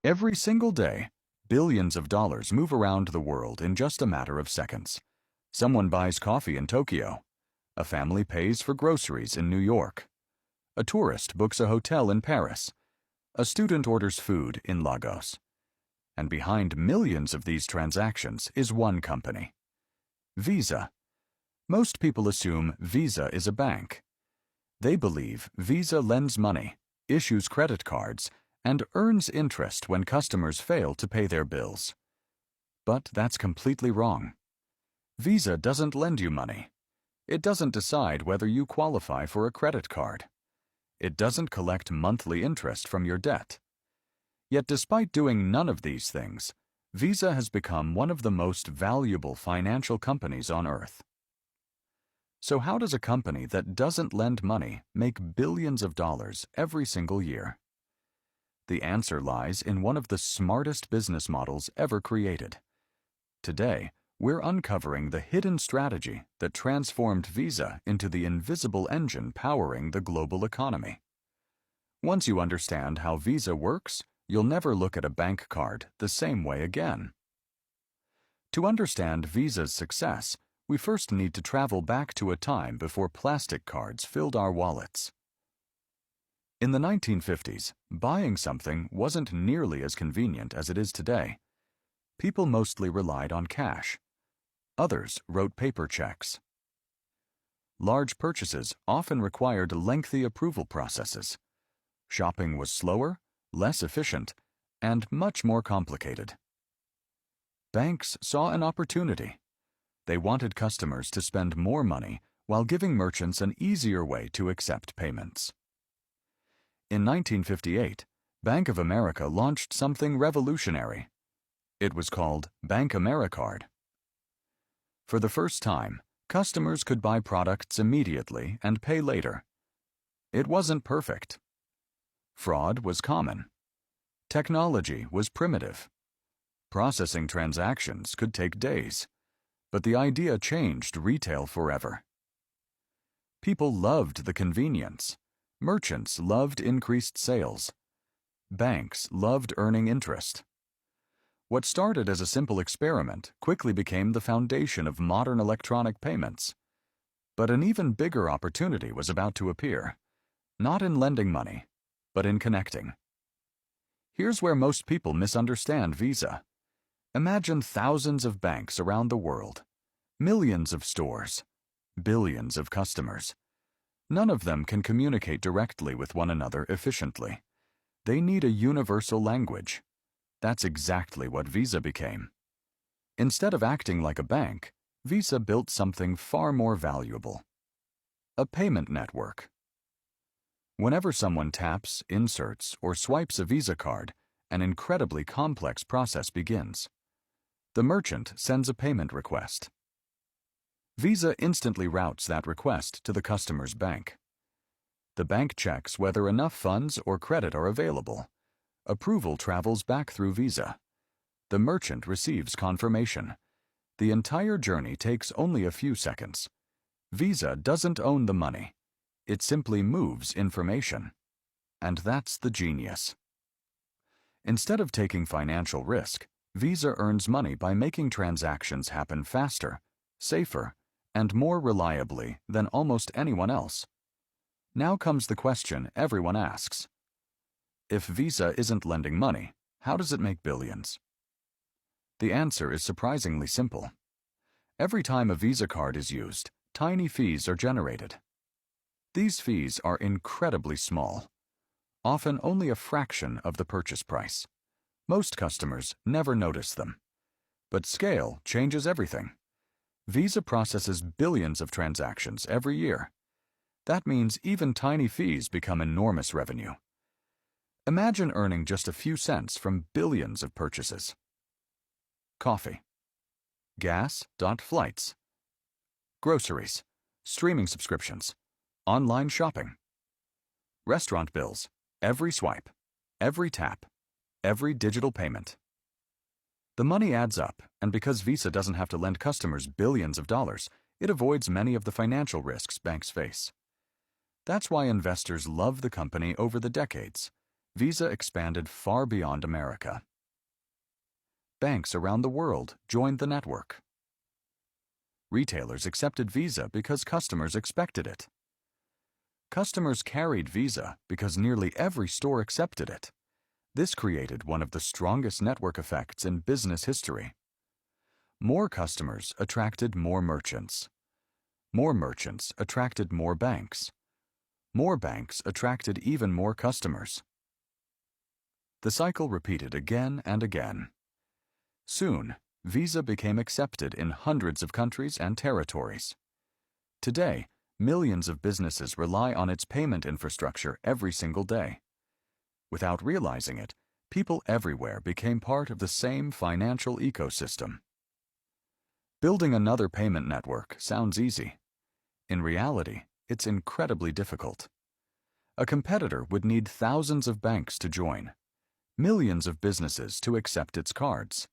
Every single day, billions of dollars move around the world in just a matter of seconds. Someone buys coffee in Tokyo. A family pays for groceries in New York. A tourist books a hotel in Paris. A student orders food in Lagos. And behind millions of these transactions is one company: Visa. Most people assume Visa is a bank. They believe Visa lends money, issues credit cards, and earns interest when customers fail to pay their bills. But that's completely wrong. Visa doesn't lend you money. It doesn't decide whether you qualify for a credit card. It doesn't collect monthly interest from your debt. Yet despite doing none of these things, Visa has become one of the most valuable financial companies on earth. So how does a company that doesn't lend money make billions of dollars every single year? The answer lies in one of the smartest business models ever created. Today, we're uncovering the hidden strategy that transformed Visa into the invisible engine powering the global economy. Once you understand how Visa works, you'll never look at a bank card the same way again. To understand Visa's success, we first need to travel back to a time before plastic cards filled our wallets. In the 1950s, buying something wasn't nearly as convenient as it is today. People mostly relied on cash. Others wrote paper checks. Large purchases often required lengthy approval processes. Shopping was slower, less efficient, and much more complicated. Banks saw an opportunity. They wanted customers to spend more money while giving merchants an easier way to accept payments. In 1958, Bank of America launched something revolutionary. It was called Bank AmeriCard. For the first time, customers could buy products immediately and pay later. It wasn't perfect. Fraud was common. Technology was primitive. Processing transactions could take days. But the idea changed retail forever. People loved the convenience. Merchants loved increased sales. Banks loved earning interest. What started as a simple experiment quickly became the foundation of modern electronic payments. But an even bigger opportunity was about to appear, not in lending money, but in connecting. Here's where most people misunderstand Visa. Imagine thousands of banks around the world, millions of stores, billions of customers. None of them can communicate directly with one another efficiently. They need a universal language. That's exactly what Visa became. Instead of acting like a bank, Visa built something far more valuable: a payment network. Whenever someone taps, inserts, or swipes a Visa card, an incredibly complex process begins. The merchant sends a payment request. Visa instantly routes that request to the customer's bank. The bank checks whether enough funds or credit are available. Approval travels back through Visa. The merchant receives confirmation. The entire journey takes only a few seconds. Visa doesn't own the money. It simply moves information. And that's the genius. Instead of taking financial risk, Visa earns money by making transactions happen faster, safer, and more reliably than almost anyone else. Now comes the question everyone asks. If Visa isn't lending money, how does it make billions? The answer is surprisingly simple. Every time a Visa card is used, tiny fees are generated. These fees are incredibly small, often only a fraction of the purchase price. Most customers never notice them. But scale changes everything. Visa processes billions of transactions every year. That means even tiny fees become enormous revenue. Imagine earning just a few cents from billions of purchases. Coffee, gas, flights, groceries, streaming subscriptions, online shopping, restaurant bills, every swipe, every tap, every digital payment. The money adds up, and because Visa doesn't have to lend customers billions of dollars, it avoids many of the financial risks banks face. That's why investors love the company over the decades. Visa expanded far beyond America. Banks around the world joined the network. Retailers accepted Visa because customers expected it. Customers carried Visa because nearly every store accepted it. This created one of the strongest network effects in business history. More customers attracted more merchants. More merchants attracted more banks. More banks attracted even more customers. The cycle repeated again and again. Soon, Visa became accepted in hundreds of countries and territories. Today, millions of businesses rely on its payment infrastructure every single day. Without realizing it, people everywhere became part of the same financial ecosystem. Building another payment network sounds easy. In reality, it's incredibly difficult. A competitor would need thousands of banks to join, millions of businesses to accept its cards,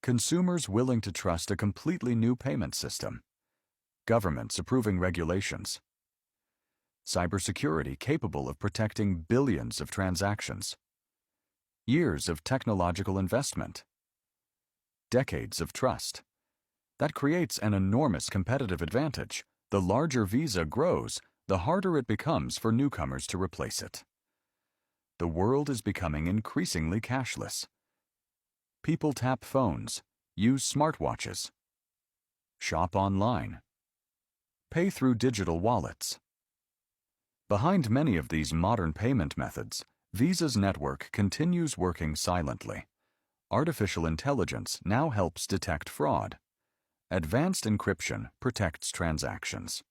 consumers willing to trust a completely new payment system, governments approving regulations, cybersecurity capable of protecting billions of transactions, years of technological investment, decades of trust. That creates an enormous competitive advantage. The larger Visa grows, the harder it becomes for newcomers to replace it. The world is becoming increasingly cashless. People tap phones, use smartwatches, shop online, pay through digital wallets. Behind many of these modern payment methods, Visa's network continues working silently. Artificial intelligence now helps detect fraud. Advanced encryption protects transactions.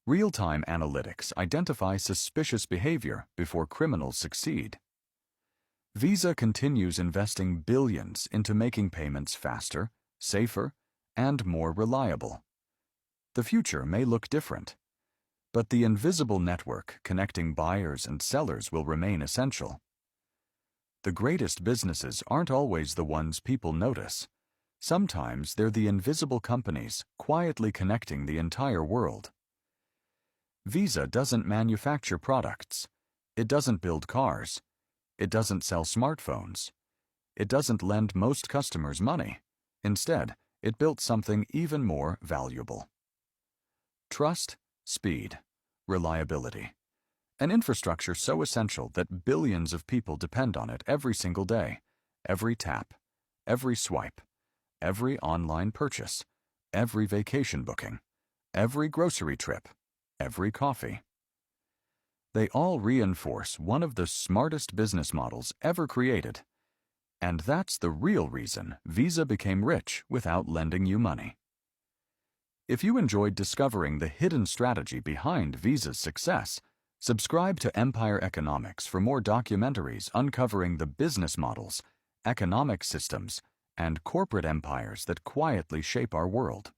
Real-time analytics identify suspicious behavior before criminals succeed. Visa continues investing billions into making payments faster, safer, and more reliable. The future may look different, but the invisible network connecting buyers and sellers will remain essential. The greatest businesses aren't always the ones people notice. Sometimes they're the invisible companies quietly connecting the entire world. Visa doesn't manufacture products. It doesn't build cars. It doesn't sell smartphones. It doesn't lend most customers money. Instead, it built something even more valuable. Trust, speed, reliability. An infrastructure so essential that billions of people depend on it every single day, every tap, every swipe, every online purchase, every vacation booking, every grocery trip, every coffee. They all reinforce one of the smartest business models ever created. And that's the real reason Visa became rich without lending you money. If you enjoyed discovering the hidden strategy behind Visa's success, subscribe to Empire Economics for more documentaries uncovering the business models, economic systems, and corporate empires that quietly shape our world.